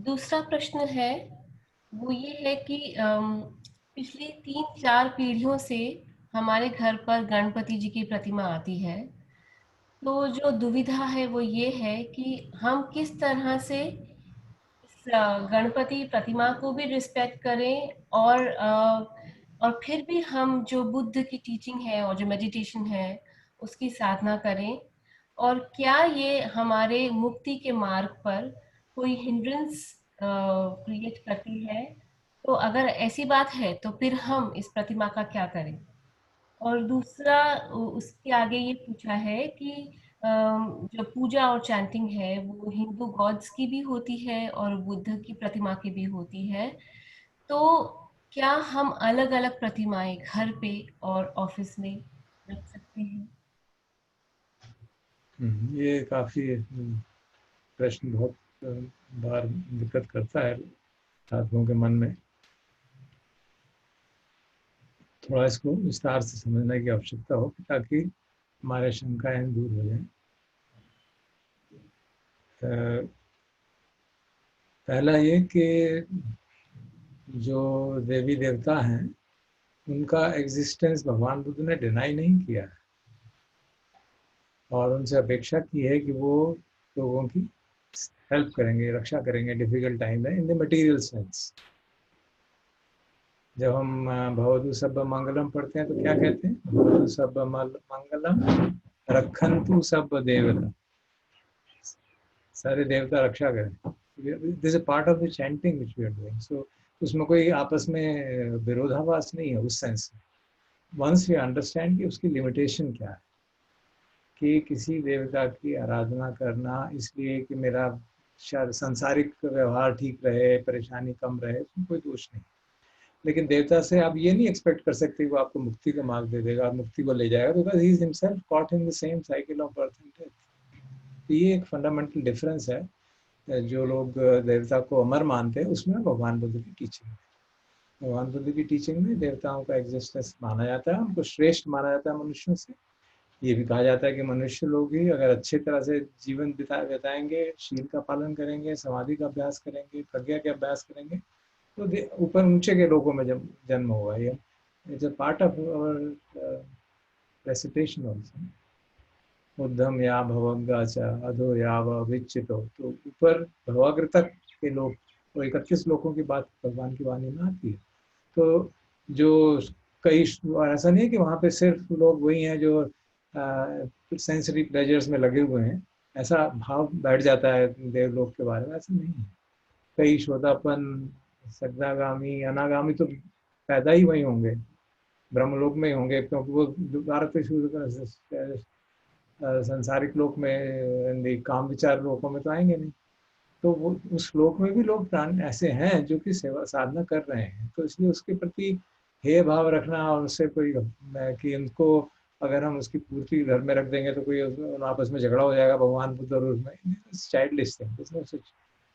दूसरा प्रश्न है, वो ये है कि पिछली 3-4 पीढ़ियों से हमारे घर पर गणपति जी की प्रतिमा आती है। तो जो दुविधा है वो ये है कि हम किस तरह से इस गणपति प्रतिमा को भी रिस्पेक्ट करें और फिर भी हम जो बुद्ध की टीचिंग है और जो मेडिटेशन है उसकी साधना करें, और क्या ये हमारे मुक्ति के मार्ग पर कोई हिंड्रेंस क्रिएट करती है? तो अगर ऐसी बात है तो फिर हम इस प्रतिमा का क्या करें? और दूसरा उसके आगे ये पूछा है कि जो पूजा और चैंटिंग है वो हिंदू गॉड्स की भी होती है और बुद्ध की प्रतिमा की भी होती है। तो क्या हम अलग-अलग प्रतिमाएं घर पे और ऑफिस में रख सकते हैं? ये काफी प्रश्न बहुत बार दिक्कत करता है छात्रों के मन में। थोड़ा इसको विस्तार से समझने की आवश्यकता हो ताकि हमारे शंकाएं दूर हो जाएं। पहला ये कि जो देवी देवता हैं उनका एग्जिस्टेंस भगवान बुद्ध ने डिनाई नहीं किया है और उनसे अपेक्षा की है कि वो लोगों की हेल्प करेंगे, रक्षा करेंगे डिफिकल्ट टाइम में इन द मटेरियल सेंस। जब हम भवतु सब मंगलम पढ़ते हैं तो क्या कहते हैं? भवतु सब मंगलम रखन्तु सब देवता, सारे देवता रक्षा करें। This is part of the chanting which we are doing. So उसमें कोई आपस में विरोधाभास नहीं है उस सेंस में। वंस वी अंडरस्टैंड कि उसकी लिमिटेशन क्या है, कि किसी देवता की आराधना करना इसलिए कि मेरा सांसारिक व्यवहार ठीक रहे, परेशानी कम रहे, उसमें कोई दोष नहीं। लेकिन देवता से आप ये नहीं एक्सपेक्ट कर सकते वो आपको मुक्ति का मार्ग दे देगा और मुक्ति को ले जाएगा, because he is himself caught in the same cycle of birth and death. तो ये एक फंडामेंटल डिफरेंस है। जो लोग देवता को अमर मानते हैं उसमें भगवान बुद्ध की टीचिंग है। भगवान बुद्ध की टीचिंग में देवताओं का एग्जिस्टेंस माना जाता है, उनको श्रेष्ठ माना जाता है मनुष्यों से। ये भी कहा जाता है कि मनुष्य लोग ही अगर अच्छे तरह से जीवन बिताएंगे, शील का पालन करेंगे, समाधि का अभ्यास करेंगे, प्रज्ञा के अभ्यास करेंगे, तो ऊपर ऊंचे के लोगों में जब जन्म होगा। ये it's a part of our recitation also. उद्धम या भवंगा च अधो याव विच्युतो। तो ऊपर भवाग्र तक के लोग, तो 31 लोगों की बात भगवान की वाणी में आती है। तो जो कई, और ऐसा नहीं है कि वहाँ पे सिर्फ लोग वही हैं जो सेंसरी प्लेजर्स में लगे हुए हैं, ऐसा भाव बैठ जाता है देवलोक के बारे में, ऐसा नहीं है। कई श्रोतापन, सगदागामी, अनागामी तो पैदा ही वही होंगे, ब्रह्मलोक में ही होंगे, क्योंकि वो दोबारा तो शुरू संसारिक लोक में, काम विचार लोकों में तो आएंगे नहीं। तो वो उस श्लोक में भी लोग प्राण ऐसे हैं जो कि सेवा साधना कर रहे हैं। तो इसलिए उसके प्रति हेय भाव रखना और उससे कोई कि उनको अगर हम उसकी पूर्ति घर में रख देंगे तो कोई आपस में झगड़ा हो जाएगा भगवान बुद्ध और उसमें, childish thing,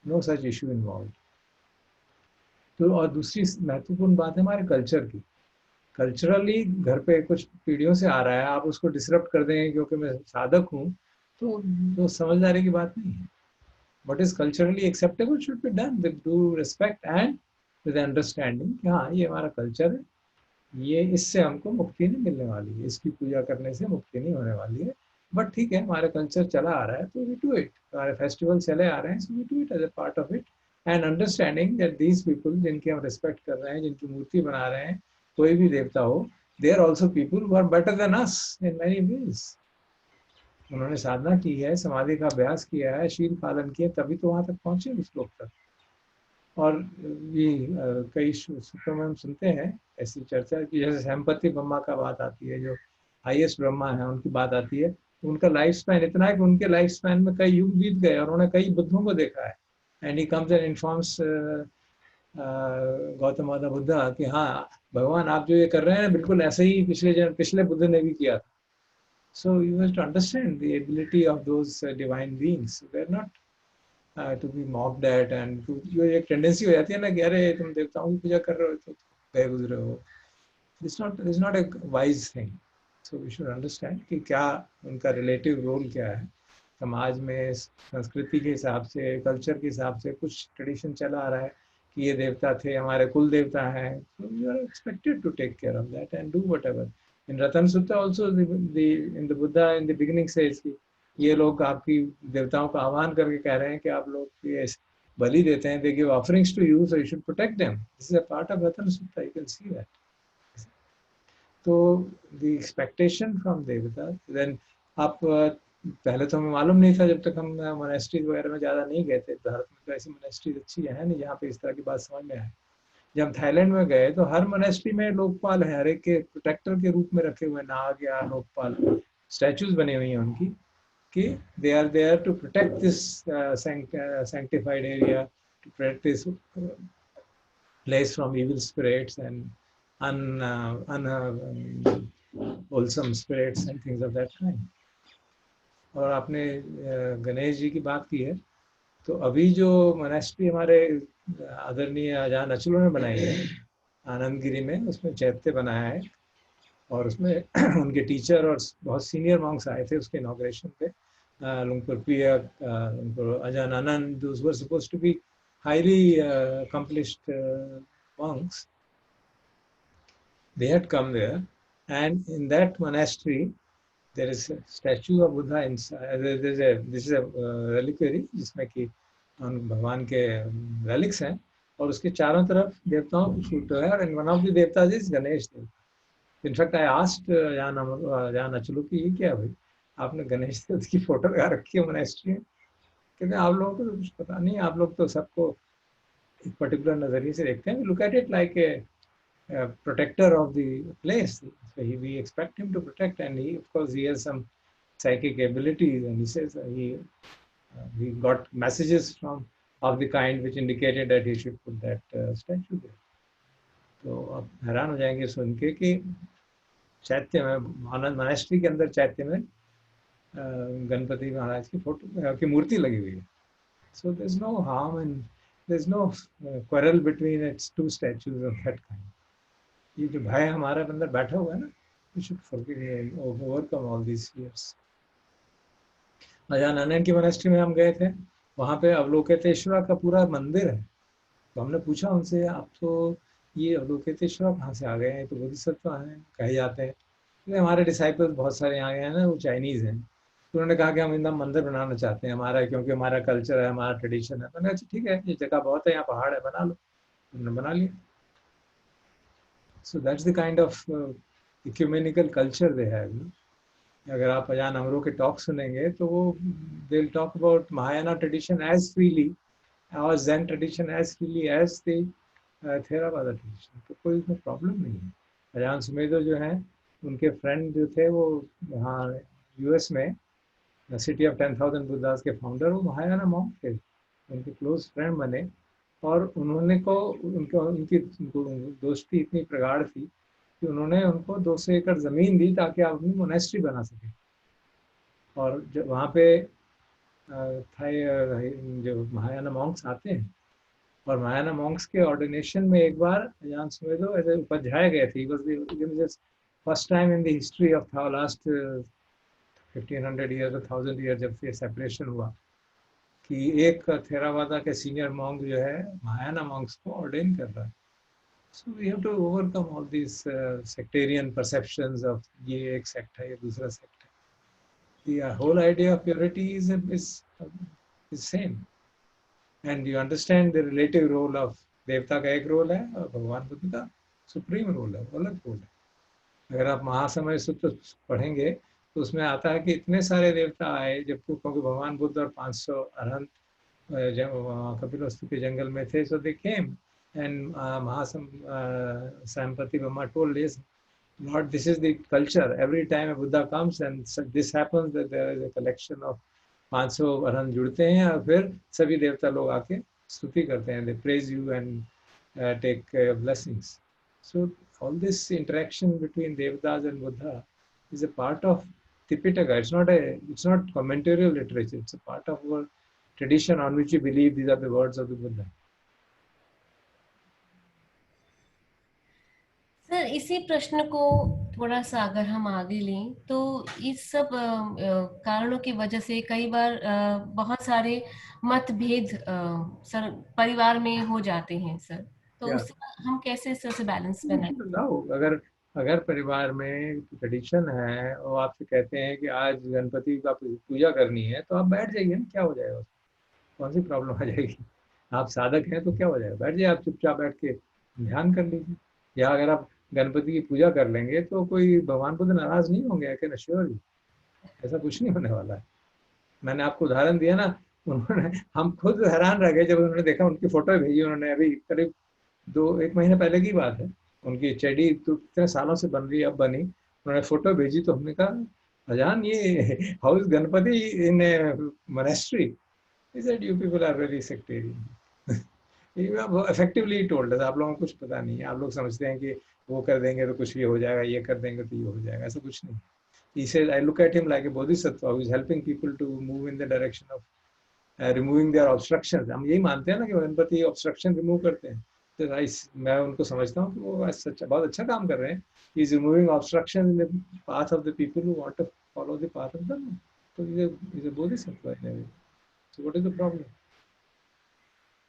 no such issue involve. तो और दूसरी महत्वपूर्ण बात है हमारे कल्चर की। कल्चरली घर पे कुछ पीढ़ियों से आ रहा है, आप उसको डिसरप्ट कर देंगे क्योंकि मैं साधक हूँ, तो समझदारी की बात नहीं है। What is culturally acceptable should be done with due respect and with understanding कि हाँ ये हमारा कल्चर है, ये इससे हमको मुक्ति नहीं मिलने वाली है, इसकी पूजा करने से मुक्ति नहीं होने वाली है। बट ठीक है, हमारा कल्चर चला आ रहा है तो वी डू इट, हमारे फेस्टिवल चले आ रहे हैं, so we do it as a part of it and understanding that these people जिनकी हम रिस्पेक्ट कर रहे हैं, जिनकी मूर्ति बना रहे हैं, कोई भी देवता हो, they are also people who are better than us in many ways. उन्होंने साधना की है, समाधि का अभ्यास किया है, शील पालन किया, तभी तो वहां तक पहुंचे उस लोक तक। और ये कई सूत्रों में हम सुनते हैं ऐसी चर्चा की, जैसे संपत्ति ब्रह्मा का बात आती है, जो हाईएस्ट ब्रह्मा है उनकी बात आती है। उनका लाइफ स्पैन इतना है कि उनके लाइफ स्पैन में कई युग बीत गए और उन्होंने कई बुद्धों को देखा है। And he comes and informs Gautam Buddha कि हाँ भगवान आप जो ये कर रहे हैं बिल्कुल ऐसे ही पिछले बुद्ध ने भी किया था। So you have to understand the ability of those divine beings. They're not to be mocked at, and जो एक टेंडेंसी हो जाती है ना कि अरे तुम देवताओं की पूजा कर रहे हो तो गए गुजरे हो, it's not a wise thing. So we should understand कि क्या उनका relative role क्या है समाज में संस्कृति के हिसाब से, कल्चर के हिसाब से कुछ ट्रेडिशन चला आ रहा है कि ये देवता थे, हमारे कुल देवता हैं, so you are expected to take care of that and do whatever. In Ratan Sutta also in the Buddha in the beginning says कि ये लोग आपकी देवताओं का आह्वान करके कह रहे हैं कि आप लोग ये बलि देते हैं, they give offerings to you, so you should protect them. This is a part of Ratan Sutta, you can see that. तो the expectation from देवता, then आप पहले तो हमें मालूम नहीं था जब तक हम मोनेस्ट्रीज वगैरह में ज़्यादा नहीं गए थे। भारत में तो ऐसी मोनेस्ट्रीज अच्छी है नहीं जहाँ पे इस तरह की बात समझ में आए। जब हम थाईलैंड में गए तो हर मोनेस्ट्री में लोकपाल है, हर एक के प्रोटेक्टर के रूप में रखे हुए नाग या लोकपाल स्टैचूज बने हुई हैं उनकी कि they are there to protect this sanctified area, to protect this place from evil spirits and unwholesome spirits and things of that kind. और आपने गणेश जी की बात की है, तो अभी जो मोनेस्ट्री हमारे आदरणीय आजान अचलों ने बनाई है आनंदगिरी में, उसमें चैत्य बनाया है और उसमें उनके टीचर और बहुत सीनियर मॉन्क्स आए थे उसके इनॉग्रेशन पे। लुंगपुर पिया, लुंगपुर अजान आनंद, those were supposed to be highly accomplished monks. They had come there, and in that monastery there is a statue of Buddha inside. This is a reliquary जिसमें कि भगवान के relics हैं और उसके चारों तरफ देवताओं की फोटो है, and one of the देवता is Ganesh Dev. In fact, I asked जान अचलू की ये क्या भाई आपने गणेश देव की फोटो लगा रखी है मोनेस्ट्री में? कहते हैं आप लोगों को तो कुछ पता नहीं, आप लोग तो सबको एक पर्टिकुलर नजरिए से देखते हैं। Look at it like a protector of the place. So we expect him to protect, and he, of course, he has some psychic abilities, and he says he got messages from of the kind which indicated that he should put that statue there. तो आप हैरान हो जाएंगे सुन के कि चैत्य में, आनंद monastery के अंदर चैत्य में गणपति महाराज की फोटो की मूर्ति लगी हुई है। So there's no harm and there's no quarrel between its two statues of that kind. ये जो भय हमारे अंदर बैठा हुआ है ना, we should forgive, overcome all these fears. अजान आनंद की मोनेस्ट्री में हम गए थे, वहाँ पे अवलोकितेश्वरा का पूरा मंदिर है। तो हमने पूछा उनसे, आप तो ये अवलोकितेश्वरा कहाँ से आ गए हैं, तो बोधिसत्व हैं कहे जाते हैं। तो हमारे डिसाइपल्स बहुत सारे यहाँ गए हैं ना, वो चाइनीज हैं। तो उन्होंने कहा कि हम इनका मंदिर बनाना चाहते हैं हमारा, क्योंकि हमारा कल्चर है, हमारा ट्रेडिशन है। मैंने अच्छा ठीक है, ये जगह बहुत है, यहाँ पहाड़ है, बना लो। उन्होंने बना लिया। So that's the kind of ecumenical culture they have. अगर आप अजान अमरों के टॉक सुनेंगे तो वो they'll talk about Mahayana tradition as freely or Zen tradition as freely as the Theravada tradition. तो कोई उसमें प्रॉब्लम नहीं है। अजान सुमेधो जो हैं, उनके फ्रेंड जो थे वो यहाँ यूएस में सिटी ऑफ 10,000 बुद्धास के फाउंडर वो महायाना मॉन्क थे, उनके क्लोज फ्रेंड बने। और उन्होंने को उनकी दोस्ती इतनी प्रगाढ़ थी कि उन्होंने उनको 200 एकड़ ज़मीन दी ताकि आप अपनी मोनेस्ट्री बना सकें। और जब वहाँ पे जो महायाना मॉन्क्स आते हैं, और महायाना मॉन्क्स के ऑर्डिनेशन में एक बार अजान सुमेधो ऐसे उपाध्याय गए थे। First time in the history of last 1500 year 1000 year जब से सेपरेशन हुआ कि एक थेरावादा के सीनियर मॉन्क जो है महायाना मॉन्क्स को ऑर्डेन कर रहा है। So we have to overcome all this sectarian perceptions of ये एक सेक्ट है, ये दूसरा सेक्ट है। The whole idea of purity is same, and you understand the relative role of देवता का एक रोल है और भगवान बुद्ध का सुप्रीम रोल है, अलग रोल है। अगर आप महासमय सूत्र पढ़ेंगे तो उसमें आता है कि इतने सारे देवता आए, जबकि क्योंकि भगवान बुद्ध और 500 अरहंत कपिलवस्तु के जंगल में थे। So they came and Sampati Brahma told this, Lord, this is the culture. Every time a Buddha comes and this happens that there is a collection of 500 Arhant जुड़ते हैं और फिर सभी देवता लोग आके स्तुति करते हैं, they praise you and take blessings. So all this interaction between Devatas and Buddha is a part of Tipitaka. It's not commentarial literature. It's a part of our tradition on which we believe these are the words of the Buddha. Sir, इसी प्रश्न को थोड़ा-सा अगर हम आगे लें, तो इस सब कारणों की वजह से कई बार बहुत सारे मतभेद सर परिवार में हो जाते हैं सर। तो या उससे हम कैसे इस तरह से बैलेंस बनाएँ? लाओ, अगर अगर परिवार में ट्रेडिशन है और आपसे कहते हैं कि आज गणपति का पूजा करनी है, तो आप बैठ जाइए ना, क्या हो जाएगा? कौन सी प्रॉब्लम आ जाएगी? आप साधक हैं तो क्या हो जाएगा? बैठ जाइए, आप चुपचाप बैठ के ध्यान कर लीजिए। या अगर आप गणपति की पूजा कर लेंगे तो कोई भगवान को तो नाराज नहीं होंगे, आई कैन अश्योर यू। ऐसा कुछ नहीं होने वाला है। मैंने आपको उदाहरण दिया ना, उन्होंने, हम खुद हैरान रह गए जब उन्होंने देखा, उनकी फोटो भेजी उन्होंने, अभी करीब 1 महीने पहले की बात है। उनकी चेडी तो कितने सालों से बन रही है, अब बनी, उन्होंने फोटो भेजी तो हमने कहा, अजान ये house Ganpati in monastery? He said, "You people are very sectarian." वो effectively told us, आप लोगों को कुछ पता नहीं है, आप लोग समझते हैं कि वो कर देंगे तो कुछ भी हो जाएगा, ये कर देंगे तो ये हो जाएगा, ऐसा कुछ नहीं। He said, I look at him like a bodhisattva who is helping people to move in the direction of removing their obstructions. हम यही मानते हैं ना कि गणपति obstruction remove करते हैं। तो मैं उनको समझता हूँ कि वो सच बहुत अच्छा काम कर रहे हैं। He is removing obstruction in the path of the people who want to follow the path of Dharma. So he's a bodhisattva in a way. So what is the problem?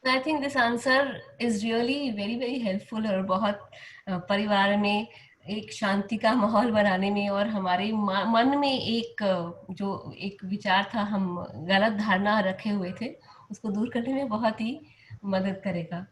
I think this answer is really very very helpful और बहुत परिवार में एक शांति का माहौल बनाने में और हमारे मन में एक जो एक विचार था, हम गलत धारणा रखे हुए थे, उसको दूर करने में बहुत ही मदद करेगा।